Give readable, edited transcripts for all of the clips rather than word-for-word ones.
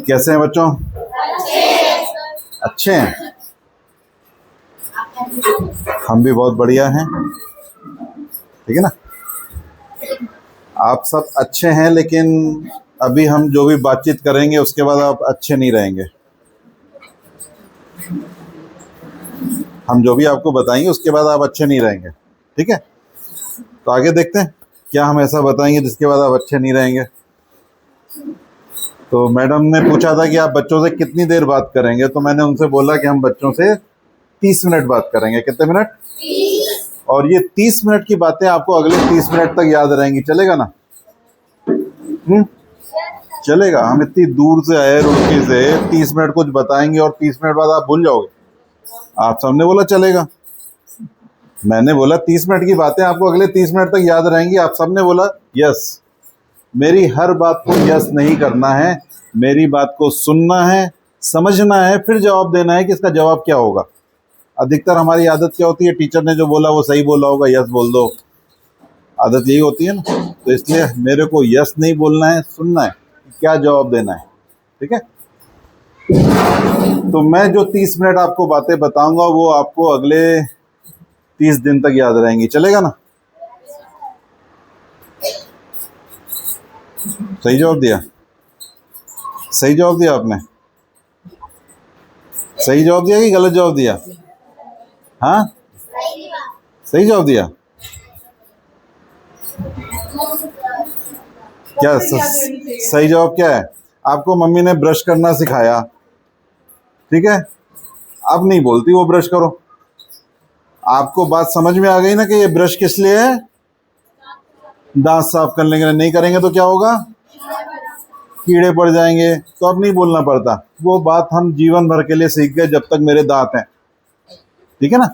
कैसे हैं बच्चों? अच्छे हैं। हम भी बहुत बढ़िया हैं। ठीक है ना? आप सब अच्छे हैं, लेकिन अभी हम जो भी बातचीत करेंगे उसके बाद आप अच्छे नहीं रहेंगे। हम जो भी आपको बताएंगे उसके बाद आप अच्छे नहीं रहेंगे। ठीक है? तो आगे देखते हैं क्या हम ऐसा बताएंगे जिसके बाद आप अच्छे नहीं रहेंगे। तो मैडम ने पूछा था कि आप बच्चों से कितनी देर बात करेंगे, तो मैंने उनसे बोला कि हम बच्चों से 30 मिनट बात करेंगे। कितने मिनट? 30। और ये 30 मिनट की बातें आपको अगले 30 मिनट तक याद रहेंगी। चलेगा ना? चलेगा। हम इतनी दूर से आए रुड़की से, 30 मिनट कुछ बताएंगे और 30 मिनट बाद आप भूल जाओगे। आप सबने बोला चलेगा। मैंने बोला 30 मिनट की बातें आपको अगले 30 मिनट तक याद रहेंगी। आप सबने बोला यस। मेरी हर बात को यस नहीं करना है, मेरी बात को सुनना है, समझना है, फिर जवाब देना है कि इसका जवाब क्या होगा। अधिकतर हमारी आदत क्या होती है? टीचर ने जो बोला वो सही बोला होगा, यस बोल दो। आदत यही होती है ना। तो इसलिए मेरे को यस नहीं बोलना है, सुनना है क्या जवाब देना है। ठीक है? तो मैं जो 30 मिनट आपको बातें बताऊंगा वो आपको अगले 30 दिन तक याद रहेंगी। चलेगा ना? सही जवाब दिया? सही जवाब दिया आपने? सही जवाब दिया कि गलत जवाब दिया? हाँ, सही जवाब दिया। क्या सही जवाब क्या है? आपको मम्मी ने ब्रश करना सिखाया, ठीक है? अब नहीं बोलती वो ब्रश करो। आपको बात समझ में आ गई ना कि ये ब्रश किस लिए है? दांत साफ करने के लिए। नहीं करेंगे तो क्या होगा? कीड़े पड़ जाएंगे। तो अब नहीं बोलना पड़ता। वो बात हम जीवन भर के लिए सीख गए जब तक मेरे दांत हैं। ठीक है ना?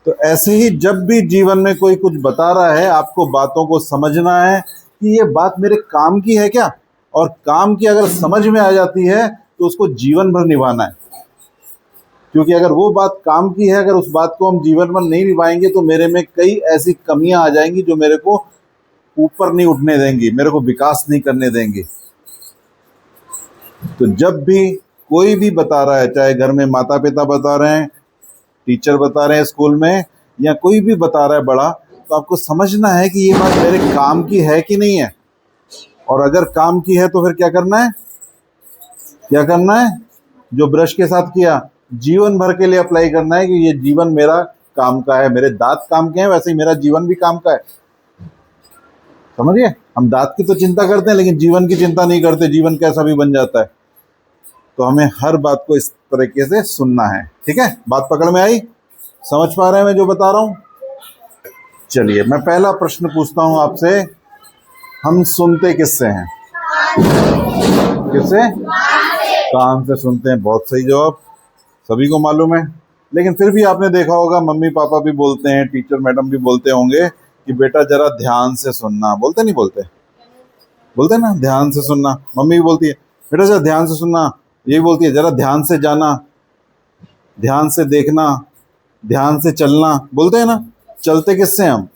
तो ऐसे ही जब भी जीवन में कोई कुछ बता रहा है, आपको बातों को समझना है कि ये बात मेरे काम की है क्या, और काम की अगर समझ में आ जाती है तो उसको जीवन भर निभाना है। क्योंकि अगर वो बात काम की है, अगर उस बात को हम जीवन भर नहीं निभाएंगे तो मेरे में कई ऐसी कमियां आ जाएंगी जो मेरे को ऊपर नहीं उठने देंगी, मेरे को विकास नहीं करने देंगी। तो जब भी कोई भी बता रहा है, चाहे घर में माता पिता बता रहे हैं, टीचर बता रहे हैं स्कूल में, या कोई भी बता रहा है बड़ा, तो आपको समझना है कि ये बात मेरे काम की है कि नहीं है। और अगर काम की है तो फिर क्या करना है? क्या करना है? जो ब्रश के साथ किया, जीवन भर के लिए अप्लाई करना है कि ये जीवन मेरा काम का है। मेरे दांत काम के हैं, वैसे ही मेरा जीवन भी काम का है। समझिए? हम दांत की तो चिंता करते हैं लेकिन जीवन की चिंता नहीं करते। जीवन कैसा भी बन जाता है। तो हमें हर बात को इस तरीके से सुनना है। ठीक है? बात पकड़ में आई? समझ पा रहे हैं मैं जो बता रहा हूं? चलिए, मैं पहला प्रश्न पूछता हूं आपसे। हम सुनते किससे हैं? किससे? कान से सुनते हैं। बहुत सही जवाब, सभी को मालूम है। लेकिन फिर भी आपने देखा होगा मम्मी पापा भी बोलते हैं, टीचर मैडम भी बोलते होंगे कि बेटा जरा ध्यान से सुनना। बोलते नहीं बोलते? बोलते ना, ध्यान से सुनना। मम्मी भी बोलती है बेटा जरा ध्यान से सुनना। ये बोलती है जरा ध्यान से जाना, ध्यान से देखना, ध्यान से चलना। बोलते हैं ना? चलते किससे हम?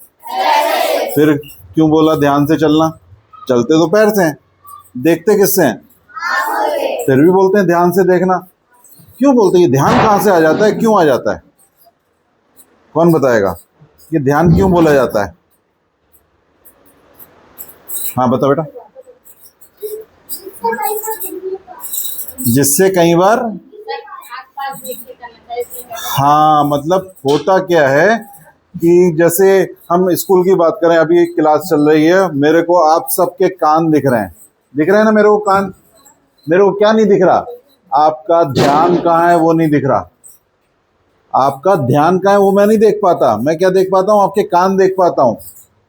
फिर क्यों बोला ध्यान से चलना? चलते तो पैर से हैं। देखते किससे हैं? फिर भी बोलते हैं ध्यान से देखना। क्यों बोलते हैं? ये ध्यान कहाँ से आ जाता है? क्यों आ जाता है? कौन बताएगा? ये ध्यान क्यों बोला जाता है? हाँ बता बेटा। जिससे कई बार, हाँ, मतलब होता क्या है कि जैसे हम स्कूल की बात करें, अभी क्लास चल रही है, मेरे को आप सबके कान दिख रहे हैं। दिख रहे हैं ना मेरे को कान? मेरे को क्या नहीं दिख रहा? आपका ध्यान कहाँ है वो नहीं दिख रहा। आपका ध्यान कहाँ है वो मैं नहीं देख पाता। मैं क्या देख पाता हूँ? आपके कान देख पाता हूँ।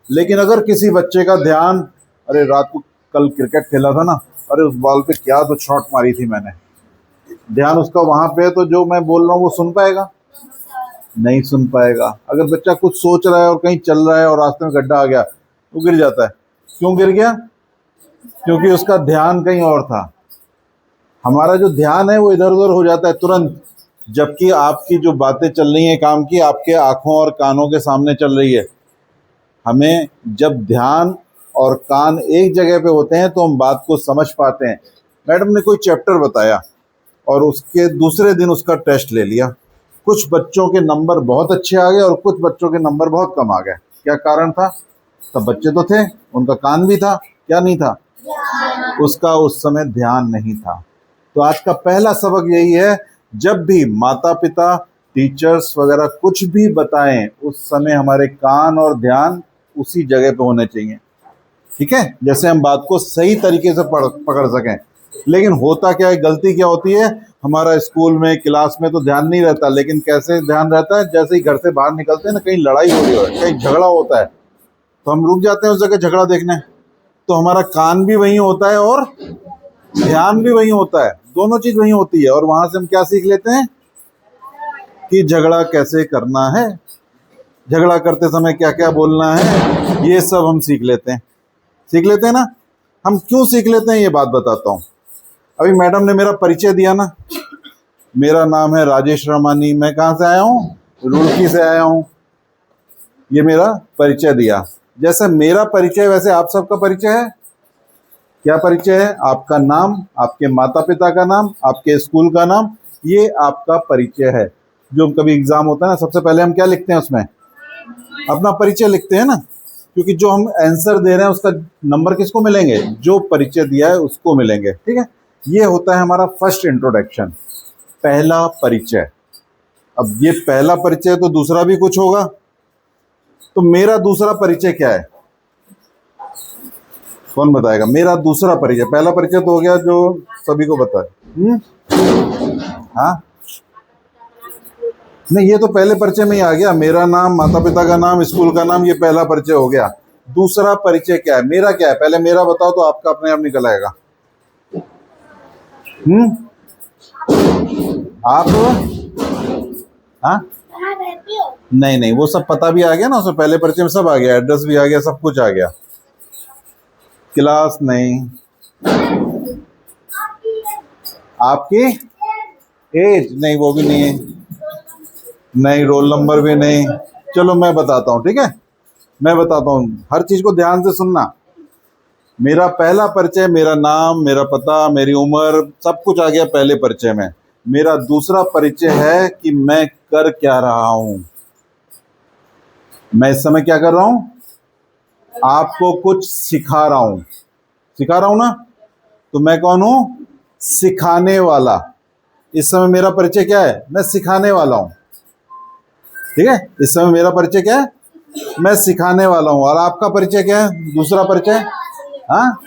लेकिन अगर किसी बच्चे का ध्यान, अरे रात को कल क्रिकेट खेला था ना, अरे उस बॉल पे क्या तो शॉट मारी थी मैंने, ध्यान उसका वहां पे है, तो जो मैं बोल रहा हूँ वो सुन पाएगा? नहीं सुन पाएगा। अगर बच्चा कुछ सोच रहा है और कहीं चल रहा है और रास्ते में गड्ढा आ गया तो गिर जाता है। क्यों गिर गया? क्योंकि उसका ध्यान कहीं और था। हमारा जो ध्यान है वो इधर उधर हो जाता है तुरंत। जबकि आपकी जो बातें चल रही हैं काम की, आपके आंखों और कानों के सामने चल रही है। हमें जब ध्यान और कान एक जगह पे होते हैं तो हम बात को समझ पाते हैं। मैडम ने कोई चैप्टर बताया और उसके दूसरे दिन उसका टेस्ट ले लिया। कुछ बच्चों के नंबर बहुत अच्छे आ गए और कुछ बच्चों के नंबर बहुत कम आ गए। क्या कारण था? सब बच्चे तो थे, उनका कान भी था, क्या नहीं था? उसका उस समय ध्यान नहीं था। तो आज का पहला सबक यही है, जब भी माता पिता, टीचर्स वगैरह कुछ भी बताएं, उस समय हमारे कान और ध्यान उसी जगह पे होने चाहिए। ठीक है, जैसे हम बात को सही तरीके से पकड़ सकें। लेकिन होता क्या है, गलती क्या होती है, हमारा स्कूल में, क्लास में तो ध्यान नहीं रहता, लेकिन कैसे ध्यान रहता है, जैसे ही घर से बाहर निकलते हैं ना, कहीं लड़ाई हो रही हो, कहीं झगड़ा होता है, तो हम रुक जाते हैं उस जगह झगड़ा देखने। तो हमारा कान भी वहीं होता है और ध्यान भी वहीं होता है, दोनों चीज वहीं होती है। और वहां से हम क्या सीख लेते हैं कि झगड़ा कैसे करना है, झगड़ा करते समय क्या क्या बोलना है, ये सब हम सीख लेते हैं ना। हम क्यों सीख लेते हैं ये बात बताता हूँ। अभी मैडम ने मेरा परिचय दिया ना, मेरा नाम है राजेश रामानी, मैं कहाँ से आया हूँ? रुड़की से आया हूँ। ये मेरा परिचय दिया। जैसे मेरा परिचय वैसे आप सबका परिचय है। क्या परिचय है? आपका नाम, आपके माता पिता का नाम, आपके स्कूल का नाम, ये आपका परिचय है। जो कभी एग्जाम होता है ना, सबसे पहले हम क्या लिखते हैं उसमें? अपना परिचय लिखते हैं ना, क्योंकि जो हम आंसर दे रहे हैं उसका नंबर किसको मिलेंगे? जो परिचय दिया है उसको मिलेंगे। ठीक है, ये होता है हमारा फर्स्ट इंट्रोडक्शन, पहला परिचय। अब ये पहला परिचय तो दूसरा भी कुछ होगा, तो मेरा दूसरा परिचय क्या है? कौन बताएगा? मेरा दूसरा परिचय, पहला परिचय तो हो गया जो सभी को पता है। हाँ, नहीं, ये तो पहले परिचय में ही आ गया, मेरा नाम, माता पिता का नाम, स्कूल का नाम, ये पहला परिचय हो गया। दूसरा परिचय क्या है? मेरा क्या है? पहले मेरा बताओ तो आपका अपने आप निकल आएगा। आप? हाँ, नहीं, वो सब पता भी आ गया ना, उसमें पहले परिचय में सब आ गया, एड्रेस भी आ गया, सब कुछ आ गया। क्लास नहीं, आपकी एज नहीं, वो भी नहीं है, नहीं, रोल नंबर भी नहीं। चलो मैं बताता हूँ, ठीक है, मैं बताता हूँ, हर चीज को ध्यान से सुनना। मेरा पहला परिचय, मेरा नाम, मेरा पता, मेरी उम्र, सब कुछ आ गया पहले परिचय में। मेरा दूसरा परिचय है कि मैं कर क्या रहा हूं। मैं इस समय क्या कर रहा हूं? आपको कुछ सिखा रहा हूं ना, तो मैं कौन हूं? सिखाने वाला। इस समय मेरा परिचय क्या है? मैं सिखाने वाला हूं। ठीक है, इस समय मेरा परिचय क्या है? मैं सिखाने वाला हूं। और आपका परिचय क्या है? दूसरा परिचय? हाँ,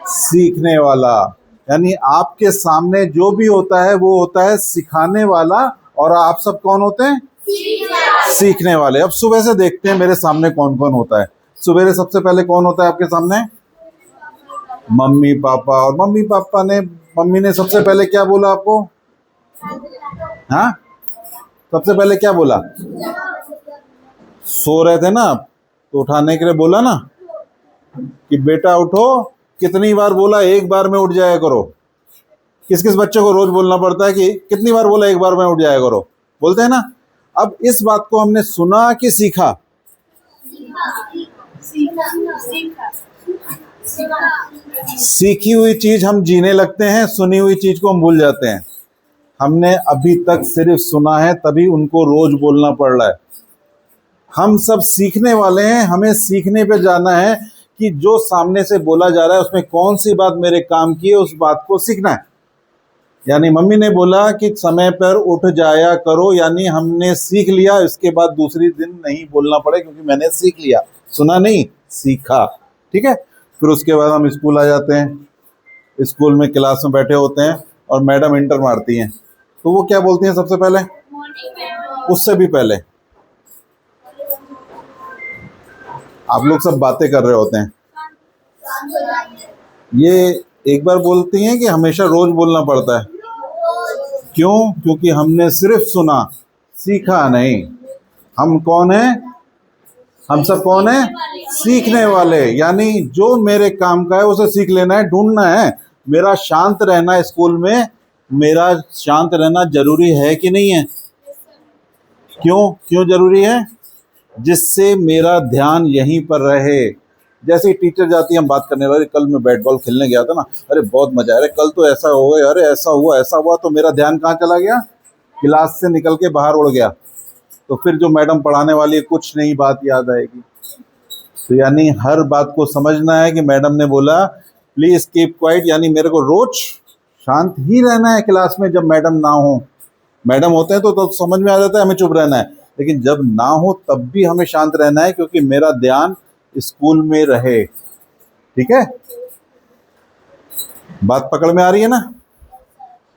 सीखने वाला। यानी आपके सामने जो भी होता है वो होता है सिखाने वाला, और आप सब कौन होते हैं? सीखने वाले। अब सुबह से देखते हैं मेरे सामने कौन कौन होता है। सुबह सबसे पहले कौन होता है आपके सामने? Mummy papa. और मम्मी ने सबसे पहले क्या बोला आपको? हाँ, सबसे पहले क्या बोला? सो रहे थे ना आप, तो उठाने के लिए बोला ना कि बेटा उठो। कितनी बार बोला? एक बार में उठ जाया करो। किस किस बच्चे को रोज बोलना पड़ता है कि कितनी बार बोला एक बार में उठ जाया करो? बोलते हैं ना। अब इस बात को हमने सुना कि सीखा? सीखी हुई चीज हम जीने लगते हैं, सुनी हुई चीज को हम भूल जाते हैं। हमने अभी तक सिर्फ सुना है, तभी उनको रोज बोलना पड़ रहा है। हम सब सीखने वाले हैं, हमें सीखने पे जाना है कि जो सामने से बोला जा रहा है उसमें कौन सी बात मेरे काम की है, उस बात को सीखना है। यानी मम्मी ने बोला कि समय पर उठ जाया करो, यानी हमने सीख लिया, इसके बाद दूसरी दिन नहीं बोलना पड़े, क्योंकि मैंने सीख लिया, सुना नहीं, सीखा। ठीक है, फिर उसके बाद हम स्कूल आ जाते हैं। स्कूल में क्लास में बैठे होते हैं और मैडम इंटर मारती हैं, तो वो क्या बोलती हैं सबसे पहले? उससे भी पहले आप लोग सब बातें कर रहे होते हैं, ये एक बार बोलती हैं कि हमेशा रोज बोलना पड़ता है? क्यों? क्योंकि हमने सिर्फ सुना, सीखा नहीं। हम कौन हैं? हम सब कौन हैं? सीखने वाले। यानी जो मेरे काम का है उसे सीख लेना है, ढूंढना है। मेरा शांत रहना स्कूल में, मेरा शांत रहना जरूरी है कि नहीं है? क्यों जरूरी है? जिससे मेरा ध्यान यहीं पर रहे। जैसे ही टीचर जाती है हम बात करने लगे, कल मैं बैट बॉल खेलने गया था ना, अरे बहुत मजा आया, अरे कल तो ऐसा हो गया, अरे ऐसा हुआ, तो मेरा ध्यान कहाँ चला गया, क्लास से निकल के बाहर उड़ गया। तो फिर जो मैडम पढ़ाने वाली है कुछ नई बात याद आएगी। तो यानी हर बात को समझना है कि मैडम ने बोला प्लीज कीप क्वाइट, यानी मेरे को रोज शांत ही रहना है क्लास में जब मैडम ना हो। मैडम होते हैं तो समझ में आ जाता है हमें चुप रहना है, लेकिन जब ना हो तब भी हमें शांत रहना है, क्योंकि मेरा ध्यान स्कूल में रहे। ठीक है, बात पकड़ में आ रही है ना।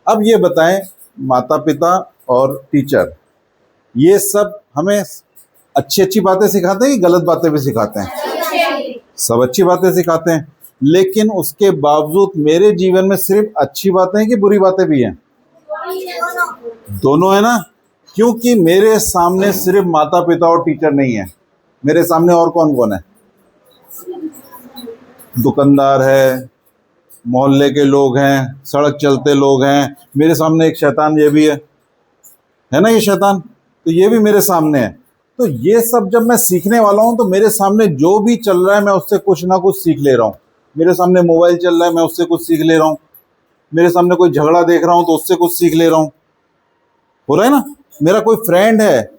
अब ये बताएं, माता पिता और टीचर ये सब हमें अच्छी अच्छी बातें सिखाते हैं कि गलत बातें भी सिखाते हैं? सब अच्छी बातें सिखाते हैं, लेकिन उसके बावजूद मेरे जीवन में सिर्फ अच्छी बातें हैं कि बुरी बातें भी हैं? दोनों है ना, क्योंकि मेरे सामने सिर्फ माता पिता और टीचर नहीं है, मेरे सामने और कौन कौन है? दुकानदार है, मोहल्ले के लोग हैं, सड़क चलते लोग हैं, मेरे सामने एक शैतान ये भी है ना, ये शैतान, तो ये भी मेरे सामने है। तो ये सब जब मैं सीखने वाला हूँ तो मेरे सामने जो भी चल रहा है मैं उससे कुछ ना कुछ सीख ले रहा हूँ। मेरे सामने मोबाइल चल रहा है, मैं उससे कुछ सीख ले रहा हूँ। मेरे सामने कोई झगड़ा देख रहा हूँ तो उससे कुछ सीख ले रहा हूँ। हो रहा है ना। मेरा कोई फ्रेंड है,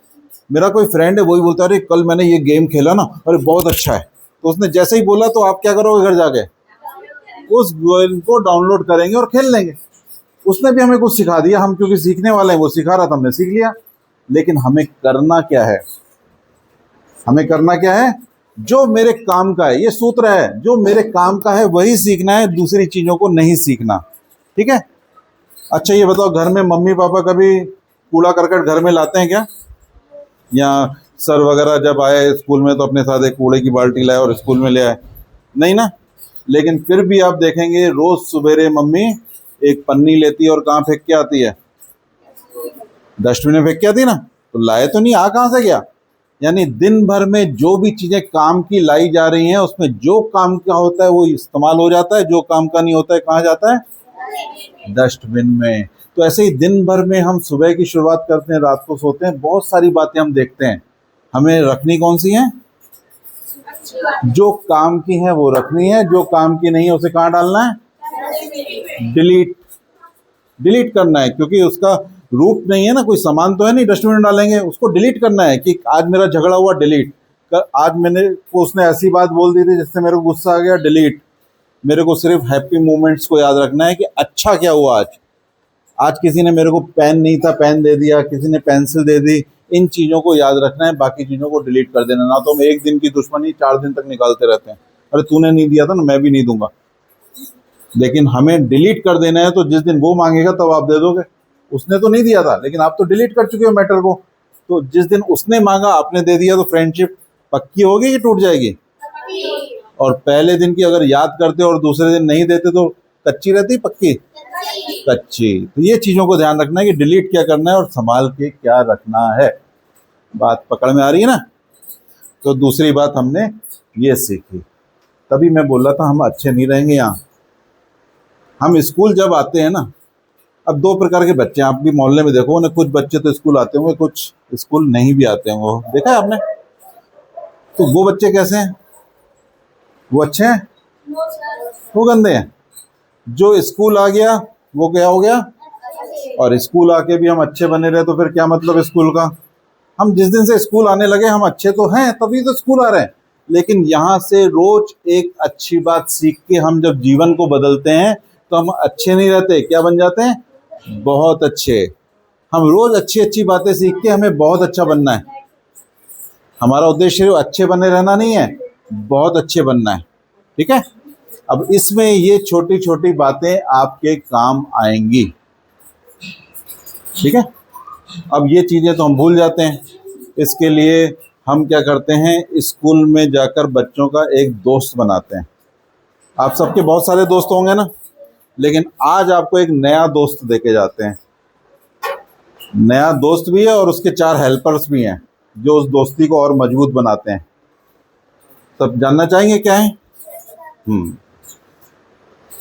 वही बोलता है अरे कल मैंने ये गेम खेला ना, अरे बहुत अच्छा है, तो उसने जैसे ही बोला तो आप क्या करोगे, घर जाके उस गेम को डाउनलोड करेंगे और खेल लेंगे। उसने भी हमें कुछ सिखा दिया, हम क्योंकि सीखने वाले हैं, वो सिखा रहा था हमने सीख लिया। लेकिन हमें करना क्या है, जो मेरे काम का है, ये सूत्र है, जो मेरे काम का है वही सीखना है, दूसरी चीजों को नहीं सीखना। ठीक है। अच्छा ये बताओ, घर में मम्मी पापा कभी कूड़ा करकट घर में लाते हैं क्या? या सर वगैरह जब आए स्कूल में तो अपने साथ एक कूड़े की बाल्टी लाए और स्कूल में ले आए? नहीं ना। लेकिन फिर भी आप देखेंगे रोज सवेरे मम्मी एक पन्नी लेती है और कहाँ फेंक के आती है? डस्टबिन में फेंक के आती है ना। तो लाए तो नहीं, आ कहाँ से गया? यानी दिन भर में जो भी चीजें काम की लाई जा रही हैं उसमें जो काम का होता है वो इस्तेमाल हो जाता है, जो काम का नहीं होता है कहाँ जाता है? डस्टबिन में। तो ऐसे ही दिन भर में हम सुबह की शुरुआत करते हैं, रात को सोते हैं, बहुत सारी बातें हम देखते हैं, हमें रखनी कौन सी हैं? जो काम की है वो रखनी है, जो काम की नहीं है उसे कहाँ डालना है? डिलीट करना है, क्योंकि उसका रूप नहीं है ना, कोई सामान तो है नहीं डस्टबिन में डालेंगे, उसको डिलीट करना है कि आज मेरा झगड़ा हुआ, डिलीट। आज मैंने उसने ऐसी बात बोल दी थी जिससे मेरे को गुस्सा आ गया, डिलीट। मेरे को सिर्फ हैप्पी मोमेंट्स को याद रखना है कि अच्छा क्या हुआ आज किसी ने मेरे को पेन नहीं था, पेन दे दिया, किसी ने पेंसिल दे दी, इन चीज़ों को याद रखना है, बाकी चीज़ों को डिलीट कर देना। ना तो हम एक दिन की दुश्मनी 4 दिन तक निकालते रहते हैं, अरे तूने नहीं दिया था ना, मैं भी नहीं दूंगा। लेकिन हमें डिलीट कर देना है, तो जिस दिन वो मांगेगा तब आप दे दोगे। उसने तो नहीं दिया था लेकिन आप तो डिलीट कर चुके हो मैटर को, तो जिस दिन उसने मांगा आपने दे दिया, तो फ्रेंडशिप पक्की होगी कि टूट जाएगी? और पहले दिन की अगर याद करते और दूसरे दिन नहीं देते तो कच्ची रहती, पक्की? कच्ची। तो ये चीज़ों को ध्यान रखना है कि डिलीट क्या करना है और संभाल के क्या रखना है। बात पकड़ में आ रही है ना। तो दूसरी बात हमने ये सीखी, तभी मैं बोल रहा था हम अच्छे नहीं रहेंगे यहाँ। हम स्कूल जब आते हैं ना, अब 2 प्रकार के बच्चे हैं, आप भी मोहल्ले में देखो ना, कुछ बच्चे तो स्कूल आते होंगे, कुछ स्कूल नहीं भी आते होंगे, देखा है आपने? तो वो बच्चे कैसे हैं? वो अच्छे हैं, वो गंदे हैं? जो स्कूल आ गया वो क्या हो गया? और स्कूल आके भी हम अच्छे बने रहे तो फिर क्या मतलब स्कूल का? हम जिस दिन से स्कूल आने लगे हम अच्छे तो हैं, तभी तो स्कूल आ रहे हैं। लेकिन यहाँ से रोज एक अच्छी बात सीख के हम जब जीवन को बदलते हैं तो हम अच्छे नहीं रहते, क्या बन जाते हैं? बहुत अच्छे। हम रोज अच्छी अच्छी बातें सीख के हमें बहुत अच्छा बनना है। हमारा उद्देश्य अच्छे बने रहना नहीं है, बहुत अच्छे बनना है। ठीक है। अब इसमें ये छोटी छोटी बातें आपके काम आएंगी। ठीक है। अब ये चीज़ें तो हम भूल जाते हैं, इसके लिए हम क्या करते हैं, स्कूल में जाकर बच्चों का एक दोस्त बनाते हैं। आप सबके बहुत सारे दोस्त होंगे ना, लेकिन आज आपको एक नया दोस्त देके जाते हैं। नया दोस्त भी है और उसके 4 हेल्पर्स भी हैं जो उस दोस्ती को और मजबूत बनाते हैं। सब जानना चाहेंगे क्या है?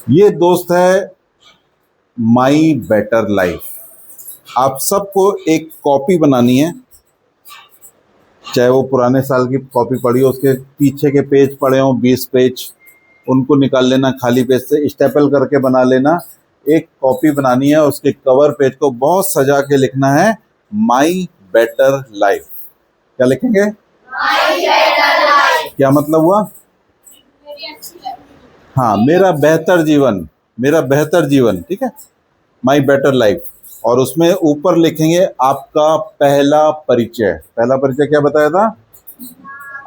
ये दोस्त है माई बेटर लाइफ। आप सबको एक कॉपी बनानी है, चाहे वो पुराने साल की कॉपी पढ़ी हो, उसके पीछे के पेज पढ़े हों 20 पेज, उनको निकाल लेना, खाली पेज से स्टेपल करके बना लेना। एक कॉपी बनानी है, उसके कवर पेज को बहुत सजा के लिखना है माई बेटर लाइफ। क्या लिखेंगे? क्या मतलब हुआ? हाँ, मेरा बेहतर जीवन, मेरा बेहतर जीवन, ठीक है, माई बेटर लाइफ। और उसमें ऊपर लिखेंगे आपका पहला परिचय। पहला परिचय क्या बताया था?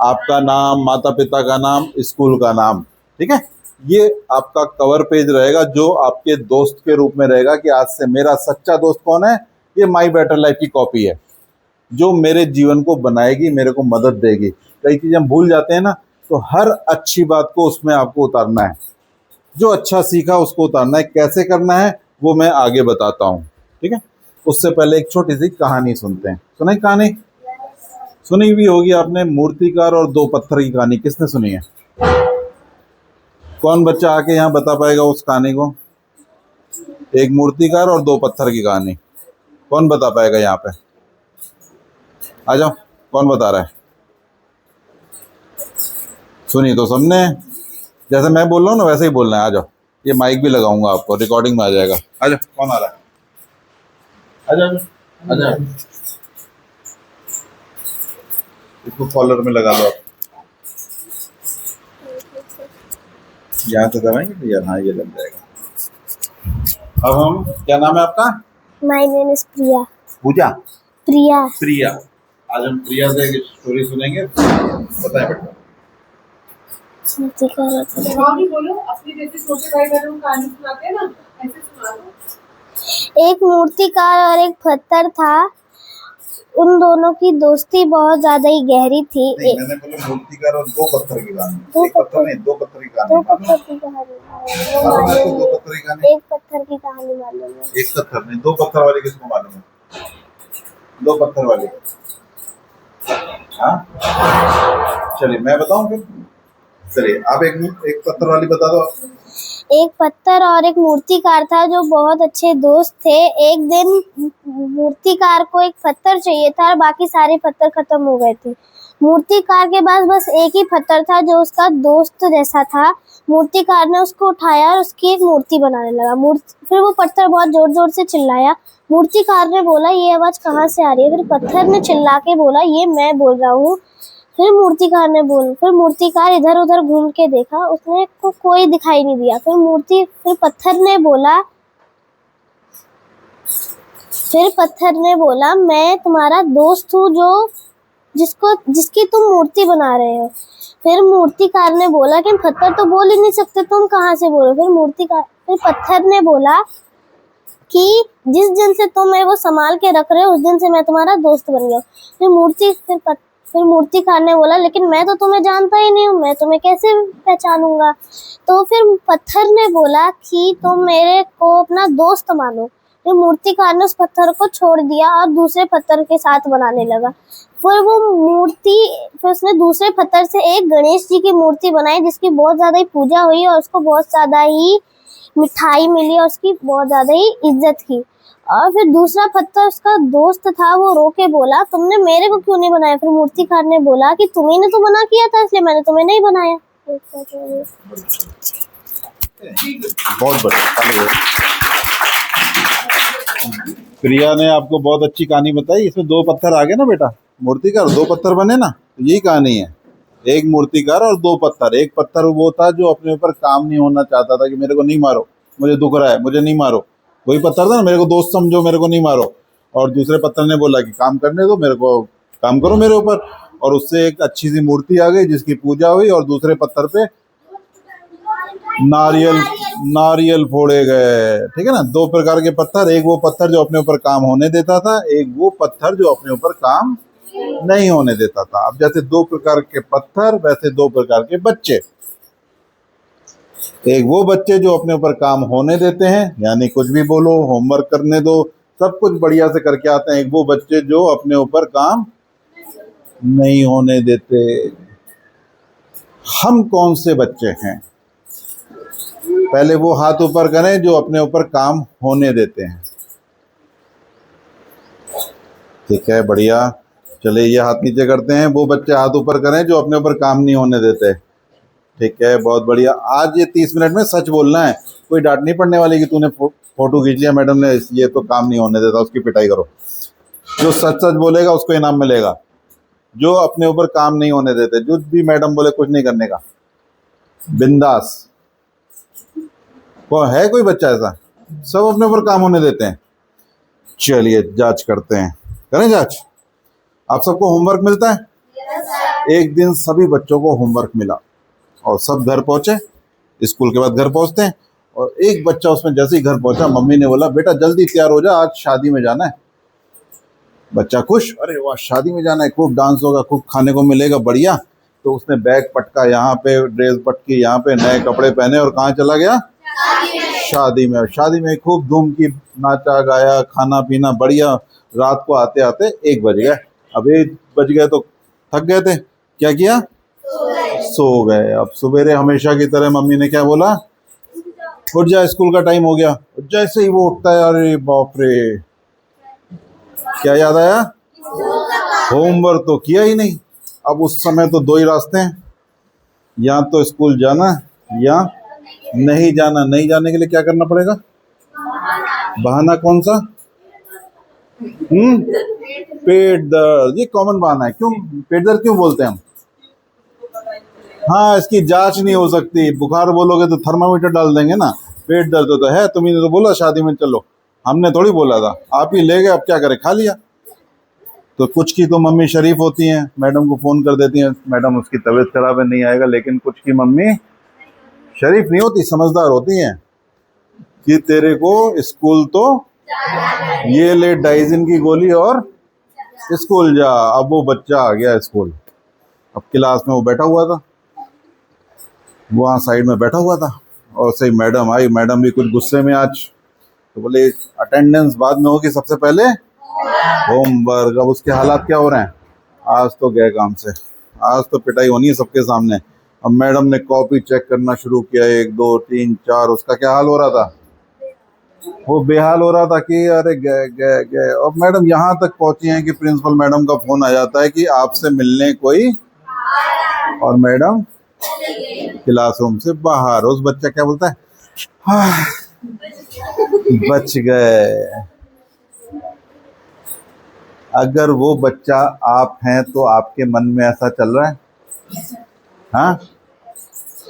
आपका नाम, माता पिता का नाम, स्कूल का नाम, ठीक है। ये आपका कवर पेज रहेगा, जो आपके दोस्त के रूप में रहेगा कि आज से मेरा सच्चा दोस्त कौन है? ये माई बेटर लाइफ की कॉपी है, जो मेरे जीवन को बनाएगी, मेरे को मदद देगी। कई चीज़ें हम भूल जाते हैं ना, तो हर अच्छी बात को उसमें आपको उतारना है, जो अच्छा सीखा उसको उतारना है। कैसे करना है वो मैं आगे बताता हूँ, ठीक है। उससे पहले एक छोटी सी कहानी सुनते हैं। सुनाई कहानी? सुनी हुई होगी आपने, मूर्तिकार और दो पत्थर की कहानी। किसने सुनी है? कौन बच्चा आके यहाँ बता पाएगा उस कहानी को? एक मूर्तिकार और दो पत्थर की कहानी, कौन बता पाएगा यहाँ पे? आ जाओ, कौन बता रहा है? सुनी तो सबने, जैसे मैं बोल रहा हूँ ना वैसे ही बोलना है। आ जाओ, ये माइक भी लगाऊंगा आपको, रिकॉर्डिंग में आ जाएगा। आ जाओ, कौन आ रहा है? आ जाओ, आ जाओ, इसको कॉलर में लगा लो आप। यहाँ से दबाएंगे भैया? हाँ, ये लग जाएगा। अब हम, क्या नाम है आपका? माय नेम इज प्रिया। पूजा? प्रिया। प्रिया। आज हम प्रिया से एक स्टोरी सुनेंगे, बताएं बेटा। बोलो, अपनी जैसे छोटे भाई बहनों को कहानी सुनाते हैं ना, ऐसे सुना दो। एक मूर्तिकार और एक पत्थर था। उन दोनों की दोस्ती बहुत ज्यादा ही गहरी थी। मैंने बोला मूर्तिकार और दो पत्थर की कहानी। एक पत्थर नहीं, दो पत्थर की कहानी। दो पत्थर की कहानी। दो पत्थर की कहानी। एक पत्थर की कहानी मालूम है। एक पत्थर नहीं, दो पत्थर वाली किसको मालूम है? दो पत्थर वाली, हाँ चलिए मैं बताऊं फिर। चलिए आप एक पत्थर वाली बता दो। एक पत्थर और एक मूर्तिकार था जो बहुत अच्छे दोस्त थे। एक दिन मूर्तिकार को एक पत्थर चाहिए था और बाकी सारे पत्थर खत्म हो गए थे। मूर्तिकार के पास बस एक ही पत्थर था जो उसका दोस्त जैसा था। मूर्तिकार ने उसको उठाया और उसकी एक मूर्ति बनाने लगा। फिर वो पत्थर बहुत जोर जोर से चिल्लाया। मूर्तिकार ने बोला ये आवाज कहाँ से आ रही है? फिर पत्थर ने चिल्ला के बोला ये मैं बोल रहा हूँ। फिर मूर्तिकार इधर उधर घूम के देखा, उसने को कोई दिखाई नहीं दिया। फिर पत्थर ने बोला मैं तुम्हारा दोस्त हूँ जो जिसकी तुम मूर्ति बना रहे हो। फिर मूर्तिकार ने बोला कि पत्थर तो बोल ही नहीं सकते, तुम कहाँ से बोलो? फिर पत्थर ने बोला कि जिस दिन से तुम मेरे को संभाल के रख रहे हो उस दिन से मैं तुम्हारा दोस्त बन गया। फिर मूर्तिकार ने बोला लेकिन मैं तो तुम्हें जानता ही नहीं हूँ, मैं तुम्हें कैसे पहचानूंगा? तो फिर पत्थर ने बोला कि तुम मेरे को अपना दोस्त मानो। फिर मूर्तिकार ने उस पत्थर को छोड़ दिया और दूसरे पत्थर के साथ बनाने लगा। फिर उसने दूसरे पत्थर से एक गणेश जी की मूर्ति बनाई जिसकी बहुत ज्यादा ही पूजा हुई और उसको बहुत ज्यादा ही मिठाई मिली और उसकी बहुत ज्यादा ही इज्जत की। और फिर दूसरा पत्थर उसका दोस्त था, वो रो के बोला तुमने मेरे को क्यों नहीं बनाया? फिर मूर्तिकार ने बोला कि तुम्ही ने तो मना किया था इसलिए मैंने तुम्हें नहीं बनाया। बहुत बढ़िया। प्रिया ने आपको बहुत अच्छी कहानी बताई। इसमें दो पत्थर आ गए ना बेटा, मूर्तिकार दो पत्थर बने ना, तो यही कहानी है। एक मूर्तिकार और दो पत्थर। एक पत्थर वो था जो अपने ऊपर काम नहीं होना चाहता था कि मेरे को नहीं मारो, मुझे दुख रहा है, मुझे नहीं मारो। वही पत्थर था ना, मेरे को दोस्त समझो, मेरे को नहीं मारो। और दूसरे पत्थर ने बोला कि काम करने दो, मेरे को काम करो मेरे ऊपर। और उससे एक अच्छी सी मूर्ति आ गई जिसकी पूजा हुई और दूसरे पत्थर पे नारियल फोड़े गए। ठीक है ना, दो प्रकार के पत्थर। एक वो पत्थर जो अपने ऊपर काम होने देता था, एक वो पत्थर जो अपने ऊपर काम नहीं होने देता था। अब जैसे दो प्रकार के पत्थर वैसे दो प्रकार के बच्चे। एक वो बच्चे जो अपने ऊपर काम होने देते हैं, यानी कुछ भी बोलो, होमवर्क करने दो, सब कुछ बढ़िया से करके आते हैं। एक वो बच्चे जो अपने ऊपर काम नहीं होने देते। हम कौन से बच्चे हैं? पहले वो हाथ ऊपर करें जो अपने ऊपर काम होने देते हैं। ठीक है, बढ़िया। चलिए ये हाथ नीचे करते हैं, वो बच्चे हाथ ऊपर करें जो अपने ऊपर काम नहीं होने देते। ठीक है, बहुत बढ़िया। आज ये 30 मिनट में सच बोलना है, कोई डांट नहीं पड़ने वाली कि तूने फोटो खींच लिया मैडम ने, ये तो काम नहीं होने देता, उसकी पिटाई करो। जो सच सच बोलेगा उसको इनाम मिलेगा, जो अपने ऊपर काम नहीं होने देते, जो भी मैडम बोले कुछ नहीं करने का, बिंदास। वो है कोई बच्चा ऐसा? सब अपने ऊपर काम होने देते हैं। चलिए जांच करते हैं, करें जांच। आप सबको होमवर्क मिलता है? एक दिन सभी बच्चों को होमवर्क मिला और सब घर पहुंचे, स्कूल के बाद घर पहुंचते हैं, और एक बच्चा उसमें जैसे ही घर पहुंचा, मम्मी ने बोला बेटा जल्दी तैयार हो जा, आज शादी में जाना है। बच्चा खुश, अरे वाह शादी में जाना है, खूब डांस होगा, खूब खाने को मिलेगा, बढ़िया। तो उसने बैग पटका यहाँ पे, ड्रेस पटकी यहाँ पे, नए कपड़े पहने और कहाँ चला गया? शादी में। शादी में खूब धूम की, नाचा गाया, खाना पीना बढ़िया। रात को आते आते 1 बज गया। अब 1 बज गए तो थक गए थे, क्या किया? सो गए। अब सवेरे हमेशा की तरह मम्मी ने क्या बोला? उठ जा, स्कूल का टाइम हो गया। जैसे ही वो उठता है, अरे बाप रे, क्या याद आया? होमवर्क तो किया ही नहीं। अब उस समय तो 2 ही रास्ते हैं, या तो स्कूल जाना या नहीं जाना। नहीं जाने के लिए क्या करना पड़ेगा? बहाना कौन सा? पेट दर्द। ये कॉमन बहाना है। क्यों पेट दर्द क्यों बोलते हैं हम? हाँ, इसकी जांच नहीं हो सकती। बुखार बोलोगे तो थर्मामीटर डाल देंगे ना। पेट दर्द तो है, तुम्ही ने तो बोला शादी में चलो, हमने थोड़ी बोला था, आप ही ले गए, अब क्या करें, खा लिया। तो कुछ की तो मम्मी शरीफ होती हैं, मैडम को फ़ोन कर देती हैं, मैडम उसकी तबीयत खराब है नहीं आएगा। लेकिन कुछ की मम्मी शरीफ नहीं होती, समझदार होती हैं कि तेरे को स्कूल तो ये ले डाइजिन की गोली और स्कूल जा। अब वो बच्चा आ गया स्कूल, अब क्लास में वो बैठा हुआ था, वहाँ साइड में बैठा हुआ था, और सही मैडम आई। मैडम भी कुछ गुस्से में आज, तो बोले अटेंडेंस बाद में होगी, सबसे पहले होमवर्क। अब उसके हालात क्या हो रहे हैं? आज तो गए काम से, आज तो पिटाई होनी है सबके सामने। अब मैडम ने कॉपी चेक करना शुरू किया, 1 2 3 4। उसका क्या हाल हो रहा था? वो बेहाल हो रहा था कि अरे गए गए गए। और मैडम यहाँ तक पहुंची हैं कि प्रिंसिपल मैडम का फोन आ जाता है कि आपसे मिलने कोई, और मैडम क्लासरूम से बाहर। उस बच्चा क्या बोलता है? हाँ, बच गए। अगर वो बच्चा आप हैं तो आपके मन में ऐसा चल रहा है? हाँ,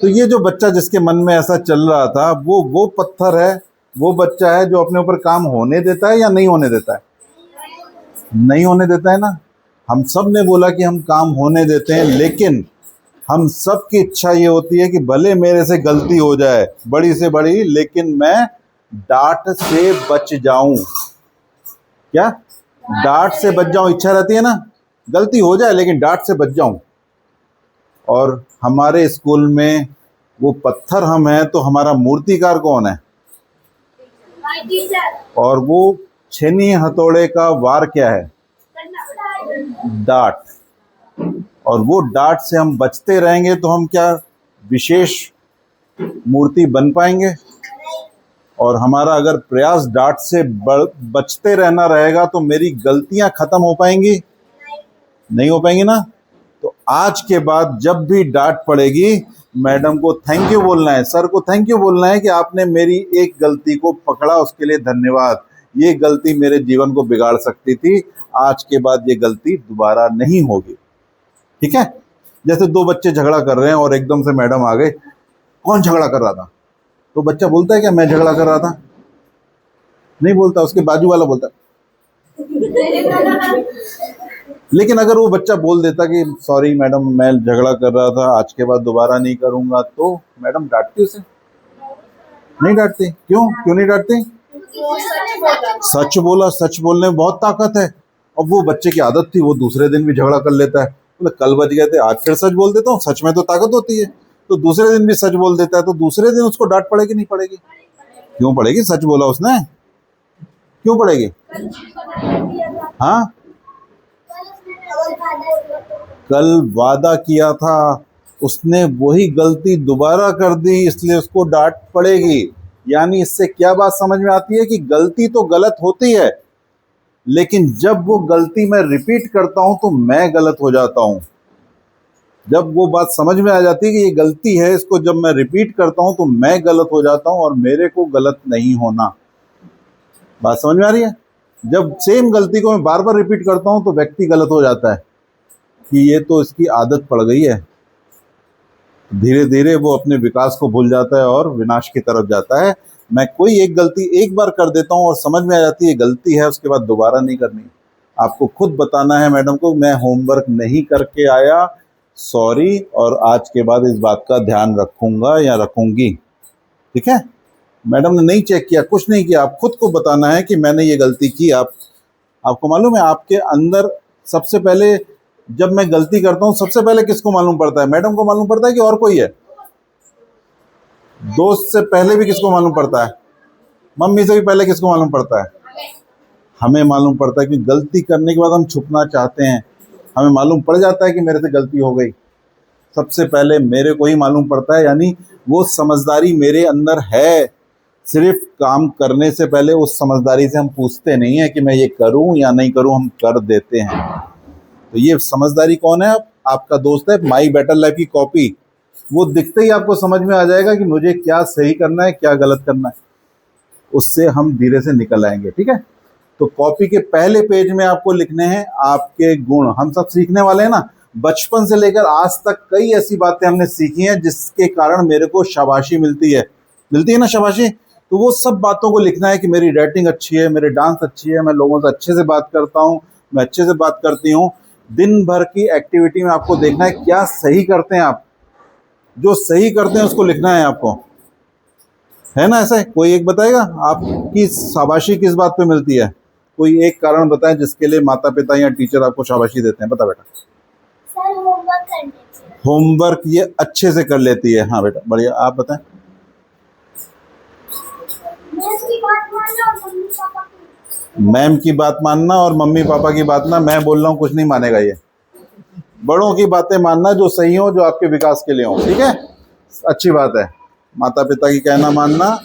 तो ये जो बच्चा जिसके मन में ऐसा चल रहा था, वो पत्थर है, वो बच्चा है जो अपने ऊपर काम होने देता है या नहीं होने देता है? नहीं होने देता है ना। हम सब ने बोला कि हम काम होने देते हैं, लेकिन हम सब की इच्छा ये होती है कि भले मेरे से गलती हो जाए बड़ी से बड़ी, लेकिन मैं डांट से बच जाऊं। क्या? डांट से बच जाऊं इच्छा रहती है ना। गलती हो जाए लेकिन डांट से बच जाऊं। और हमारे स्कूल में वो पत्थर हम हैं, तो हमारा मूर्तिकार कौन है? और वो छेनी हथौड़े का वार क्या है? डांट। और वो डांट से हम बचते रहेंगे तो हम क्या विशेष मूर्ति बन पाएंगे? और हमारा अगर प्रयास डांट से बचते रहना रहेगा तो मेरी गलतियां खत्म हो पाएंगी? नहीं हो पाएंगी ना। तो आज के बाद जब भी डांट पड़ेगी, मैडम को थैंक यू बोलना है, सर को थैंक यू बोलना है कि आपने मेरी एक गलती को पकड़ा, उसके लिए धन्यवाद। ये गलती मेरे जीवन को बिगाड़ सकती थी, आज के बाद ये गलती दोबारा नहीं होगी। ठीक है? जैसे 2 बच्चे झगड़ा कर रहे हैं और एकदम से मैडम आ गए, कौन झगड़ा कर रहा था? तो बच्चा बोलता है क्या मैं झगड़ा कर रहा था? नहीं बोलता, उसके बाजू वाला बोलता। लेकिन अगर वो बच्चा बोल देता कि सॉरी मैडम मैं झगड़ा कर रहा था, आज के बाद दोबारा नहीं करूंगा, तो मैडम डांटती उसे? नहीं डांटती। क्यों नहीं डांटती? सच बोला। सच बोलने में बहुत ताकत है। अब वो बच्चे की आदत थी, वो दूसरे दिन भी झगड़ा कर लेता है। बोले कल बच गए थे, आज फिर सच बोल देता हूँ। सच में तो ताकत होती है। तो दूसरे दिन भी सच बोल देता है, तो दूसरे दिन उसको डांट पड़ेगी नहीं पड़ेगी? क्यों पड़ेगी? सच बोला उसने, क्यों पड़ेगी? हाँ, कल वादा किया था, उसने वही गलती दोबारा कर दी, इसलिए उसको डांट पड़ेगी। यानी इससे क्या बात समझ में आती है कि गलती तो गलत होती है, लेकिन जब वो गलती मैं रिपीट करता हूं तो मैं गलत हो जाता हूं। जब वो बात समझ में आ जाती है कि ये गलती है, इसको जब मैं रिपीट करता हूं तो मैं गलत हो जाता हूं और मेरे को गलत नहीं होना। बात समझ में आ रही है? जब सेम गलती को मैं बार बार रिपीट करता हूं तो व्यक्ति गलत हो जाता है कि ये तो इसकी आदत पड़ गई है। धीरे धीरे वो अपने विकास को भूल जाता है और विनाश की तरफ जाता है। मैं कोई एक गलती एक बार कर देता हूं और समझ में आ जाती है गलती है, उसके बाद दोबारा नहीं करनी। आपको खुद बताना है मैडम को, मैं होमवर्क नहीं करके आया, सॉरी, और आज के बाद इस बात का ध्यान रखूंगा या रखूंगी। ठीक है? मैडम ने नहीं चेक किया, कुछ नहीं किया, आप खुद को बताना है कि मैंने ये गलती की। आपको मालूम है आपके अंदर सबसे पहले जब मैं गलती करता हूं सबसे पहले किसको मालूम पड़ता है? मैडम को मालूम पड़ता है कि और कोई है? दोस्त से पहले भी किसको मालूम पड़ता है? मम्मी से भी पहले किसको मालूम पड़ता है? हमें मालूम पड़ता है कि गलती करने के बाद हम छुपना चाहते हैं। हमें मालूम पड़ जाता है कि मेरे से गलती हो गई, सबसे पहले मेरे को ही मालूम पड़ता है। यानी वो समझदारी मेरे अंदर है। सिर्फ काम करने से पहले उस समझदारी से हम पूछते नहीं है कि मैं ये करूं या नहीं करूं, हम कर देते हैं। तो ये समझदारी कौन है? आपका दोस्त है, माई बेटर लाइफ की कॉपी। वो दिखते ही आपको समझ में आ जाएगा कि मुझे क्या सही करना है, क्या गलत करना है। उससे हम धीरे से निकल आएंगे। ठीक है? तो कॉपी के पहले पेज में आपको लिखने हैं आपके गुण। हम सब सीखने वाले हैं ना, बचपन से लेकर आज तक कई ऐसी बातें हमने सीखी हैं जिसके कारण मेरे को शाबाशी मिलती है ना शाबाशी। तो वो सब बातों को लिखना है कि मेरी राइटिंग अच्छी है, मेरे डांस अच्छी है, मैं लोगों से अच्छे से बात करता हूँ, मैं अच्छे से बात करती हूँ। दिन भर की एक्टिविटी में आपको देखना है क्या सही करते हैं आप। जो सही करते हैं उसको लिखना है आपको, है ना? ऐसा है? कोई एक बताएगा आपकी शाबाशी किस बात पे मिलती है? कोई एक कारण बताएं जिसके लिए माता पिता या टीचर आपको शाबाशी देते हैं। बता बेटा। सर होमवर्क करने से। होमवर्क ये अच्छे से कर लेती है। हाँ बेटा, बढ़िया। आप बताएं। मैम की बात मानना और मम्मी पापा की बात ना, मैं बोल रहा हूँ कुछ नहीं मानेगा ये। बड़ों की बातें मानना जो सही हो, जो आपके विकास के लिए हो। ठीक है? अच्छी बात है। माता पिता की कहना मानना,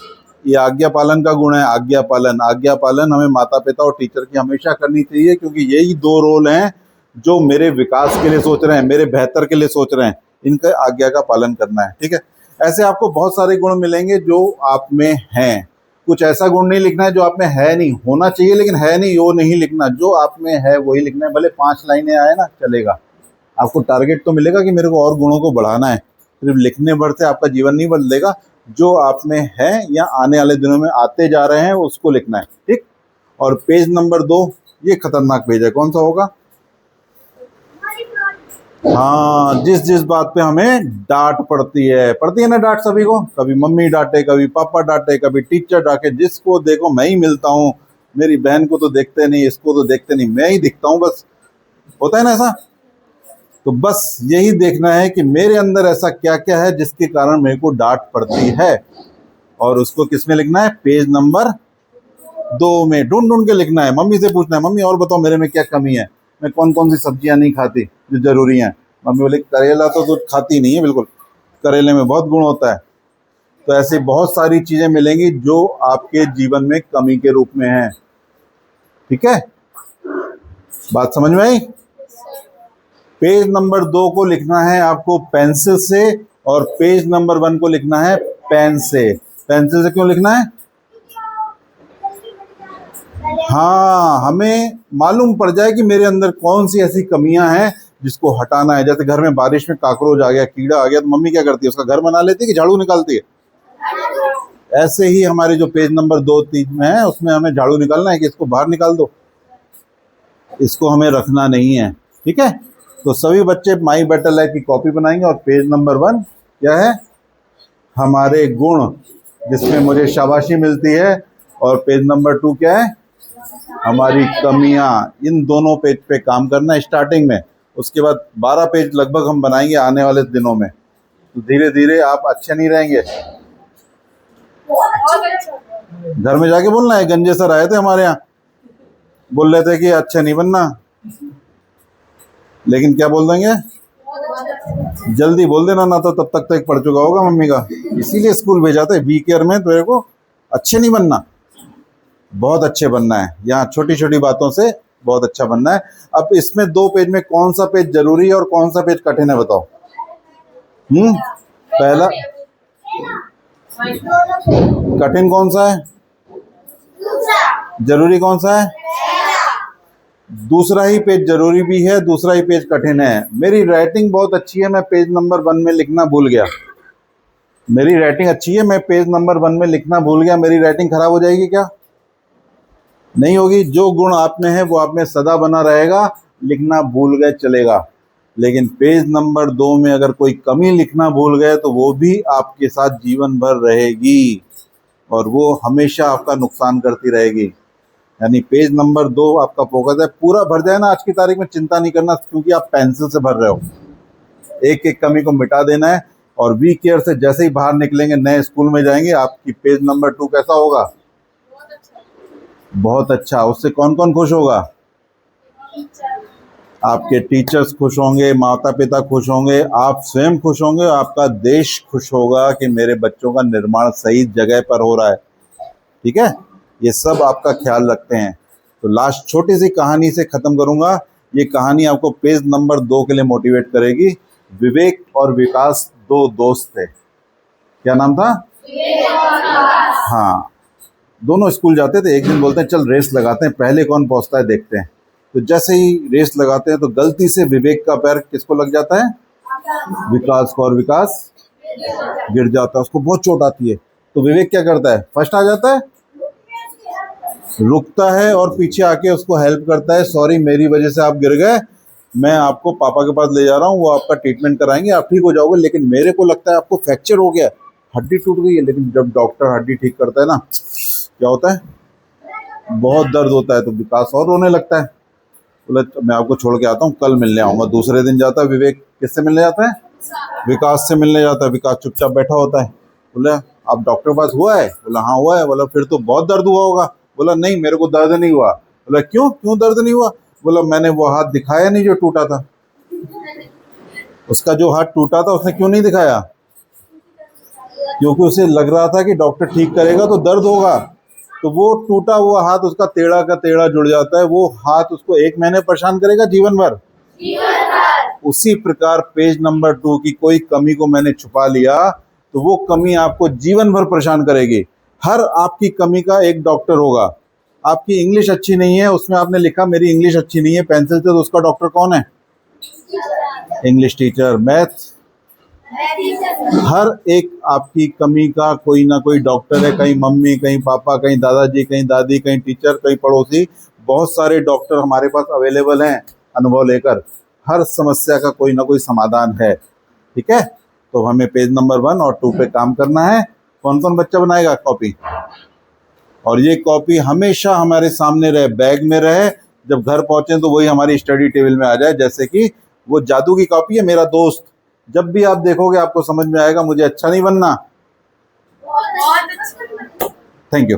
ये आज्ञा पालन का गुण है। आज्ञा पालन हमें माता पिता और टीचर की हमेशा करनी चाहिए, क्योंकि यही दो रोल हैं जो मेरे विकास के लिए सोच रहे हैं, मेरे बेहतर के लिए सोच रहे हैं। इनका आज्ञा का पालन करना है। ठीक है? ऐसे आपको बहुत सारे गुण मिलेंगे जो आप में हैं। कुछ ऐसा गुण नहीं लिखना है जो आप में है नहीं, होना चाहिए लेकिन है नहीं, वो नहीं लिखना। जो आप में है वही लिखना है। भले 5 लाइनें आए ना, चलेगा। आपको टारगेट तो मिलेगा कि मेरे को और गुणों को बढ़ाना है। सिर्फ लिखने भर से आपका जीवन नहीं बदलेगा। जो आप में है या आने वाले दिनों में आते जा रहे हैं उसको लिखना है। ठीक? और पेज नंबर 2, ये खतरनाक पेज है। कौन सा होगा? हाँ, जिस बात पे हमें डांट पड़ती है ना, डांट सभी को। कभी मम्मी डांटे, कभी पापा डांटे, कभी टीचर डांटे। जिसको देखो मैं ही मिलता हूँ। मेरी बहन को तो देखते नहीं, इसको तो देखते नहीं, मैं ही दिखता हूँ बस। होता है ना ऐसा? तो बस यही देखना है कि मेरे अंदर ऐसा क्या क्या है जिसके कारण मेरे को डांट पड़ती है, और उसको किस में लिखना है? पेज नंबर 2 में ढूंढ के लिखना है। मम्मी से पूछना है, मम्मी और बताओ मेरे में क्या कमी है, मैं कौन कौन सी सब्जियां नहीं खाती जो जरूरी हैं। मम्मी बोले करेला तो खाती नहीं है बिल्कुल, करेले में बहुत गुण होता है। तो ऐसी बहुत सारी चीजें मिलेंगी जो आपके जीवन में कमी के रूप में है। ठीक है? बात समझ में आई? पेज नंबर 2 को लिखना है आपको पेंसिल से, और पेज नंबर 1 को लिखना है पेन से। पेंसिल से क्यों लिखना है? हाँ, हमें मालूम पड़ जाए कि मेरे अंदर कौन सी ऐसी कमियां हैं जिसको हटाना है। जैसे घर में बारिश में काकरोच आ गया, कीड़ा आ गया, तो मम्मी क्या करती है? उसका घर बना लेती है कि झाड़ू निकालती है? ऐसे ही हमारे जो पेज नंबर 2-3 में है उसमें हमें झाड़ू निकालना है कि इसको बाहर निकाल दो, इसको हमें रखना नहीं है। ठीक है? तो सभी बच्चे माई बेटर लाइफ की कॉपी बनाएंगे, और पेज नंबर 1 क्या है? हमारे गुण, जिसमें मुझे शाबाशी मिलती है, और पेज नंबर 2 क्या है? हमारी कमियां। इन दोनों पेज पे काम करना है स्टार्टिंग में। उसके बाद 12 पेज लगभग हम बनाएंगे आने वाले दिनों में। तो धीरे धीरे आप अच्छे नहीं रहेंगे। घर में जाके बोलना है। गंजे सर आए थे हमारे यहाँ, बोल रहे थे कि अच्छे नहीं बनना, लेकिन क्या बोल देंगे? जल्दी बोल देना, ना तो तब तक तो एक पढ़ चुका होगा मम्मी का, इसीलिए स्कूल भेजा था बी केयर में तेरे को, अच्छे नहीं बनना। बहुत अच्छे बनना है, यहाँ छोटी छोटी बातों से बहुत अच्छा बनना है। अब इसमें 2 पेज में कौन सा पेज जरूरी है और कौन सा पेज कठिन है, बताओ। पहला कठिन कौन सा है, जरूरी कौन सा है? दूसरा ही पेज जरूरी भी है, दूसरा ही पेज कठिन है। मेरी राइटिंग बहुत अच्छी है, मैं पेज नंबर 1 में लिखना भूल गया। मेरी राइटिंग अच्छी है, मैं पेज नंबर 1 में लिखना भूल गया। मेरी राइटिंग खराब हो जाएगी क्या? नहीं होगी। जो गुण आप में है वो आप में सदा बना रहेगा। लिखना भूल गए चलेगा, लेकिन पेज नंबर 2 में अगर कोई कमी लिखना भूल गए तो वो भी आपके साथ जीवन भर रहेगी और वो हमेशा आपका नुकसान करती रहेगी। यानी पेज नंबर 2 आपका फोकस है, पूरा भर जाए ना आज की तारीख में, चिंता नहीं करना, क्योंकि आप पेंसिल से भर रहे हो। एक एक कमी को मिटा देना है और वी केयर से जैसे ही बाहर निकलेंगे, नए स्कूल में जाएंगे, आपकी पेज नंबर 2 कैसा होगा? बहुत अच्छा। उससे कौन कौन खुश होगा? आपके टीचर्स खुश होंगे, माता पिता खुश होंगे, आप स्वयं खुश होंगे, आपका देश खुश होगा कि मेरे बच्चों का निर्माण सही जगह पर हो रहा है। ठीक है, ये सब आपका ख्याल रखते हैं। तो लास्ट छोटी सी कहानी से खत्म करूंगा। ये कहानी आपको पेज नंबर 2 के लिए मोटिवेट करेगी। विवेक और विकास 2 दोस्त थे। क्या नाम था? हाँ, दोनों स्कूल जाते थे। एक दिन बोलते हैं चल रेस लगाते हैं, पहले कौन पहुंचता है देखते हैं। तो जैसे ही रेस लगाते हैं तो गलती से विवेक का पैर किसको लग जाता है? विकास को, और विकास गिर जाता है, उसको बहुत चोट आती है। तो विवेक क्या करता है? फर्स्ट आ जाता है, रुकता है और पीछे आके उसको हेल्प करता है। सॉरी, मेरी वजह से आप गिर गए, मैं आपको पापा के पास ले जा रहा हूँ, वो आपका ट्रीटमेंट कराएंगे, आप ठीक हो जाओगे। लेकिन मेरे को लगता है आपको फ्रैक्चर हो गया, हड्डी टूट गई है। लेकिन जब डॉक्टर हड्डी ठीक करता है ना, क्या होता है? बहुत दर्द होता है। तो विकास और रोने लगता है, बोला मैं आपको छोड़ के आता हूँ, कल मिलने आऊँगा। दूसरे दिन जाता है विवेक, किससे मिलने जाता है? विकास से मिलने जाता है। विकास चुपचाप बैठा होता है। बोला आप डॉक्टर के पास हुआ है? बोला हाँ हुआ है। बोला फिर तो बहुत दर्द हुआ होगा। बोला नहीं, मेरे को दर्द नहीं हुआ। बोला क्यों दर्द नहीं हुआ? बोला मैंने वो हाथ दिखाया नहीं जो टूटा था। उसका जो हाथ टूटा था उसने क्यों नहीं दिखाया? क्योंकि उसे लग रहा था कि डॉक्टर ठीक करेगा तो दर्द होगा। तो वो टूटा हुआ हाथ उसका टेढ़ा का टेढ़ा जुड़ जाता है। वो हाथ उसको 1 महीने परेशान करेगा, जीवन भर। उसी प्रकार पेज नंबर 2 की कोई कमी को मैंने छुपा लिया तो वो कमी आपको जीवन भर परेशान करेगी। हर आपकी कमी का एक डॉक्टर होगा। आपकी इंग्लिश अच्छी नहीं है, उसमें आपने लिखा मेरी इंग्लिश अच्छी नहीं है पेंसिल से, तो उसका डॉक्टर कौन है? English teacher. मैथ्स, हर एक आपकी कमी का कोई ना कोई डॉक्टर है। कहीं मम्मी, कहीं पापा, कहीं दादाजी, कहीं दादी, कहीं टीचर, कहीं पड़ोसी। बहुत सारे डॉक्टर हमारे पास अवेलेबल हैं अनुभव लेकर। हर समस्या का कोई ना कोई समाधान है। ठीक है, तो हमें पेज नंबर 1 और 2 पे काम करना है। कौन कौन बच्चा बनाएगा कॉपी? और ये कॉपी हमेशा हमारे सामने रहे, बैग में रहे। जब घर पहुंचे तो वही हमारी स्टडी टेबल में आ जाए। जैसे कि वो जादू की कॉपी है मेरा दोस्त, जब भी आप देखोगे आपको समझ में आएगा मुझे अच्छा नहीं बनना। Thank you.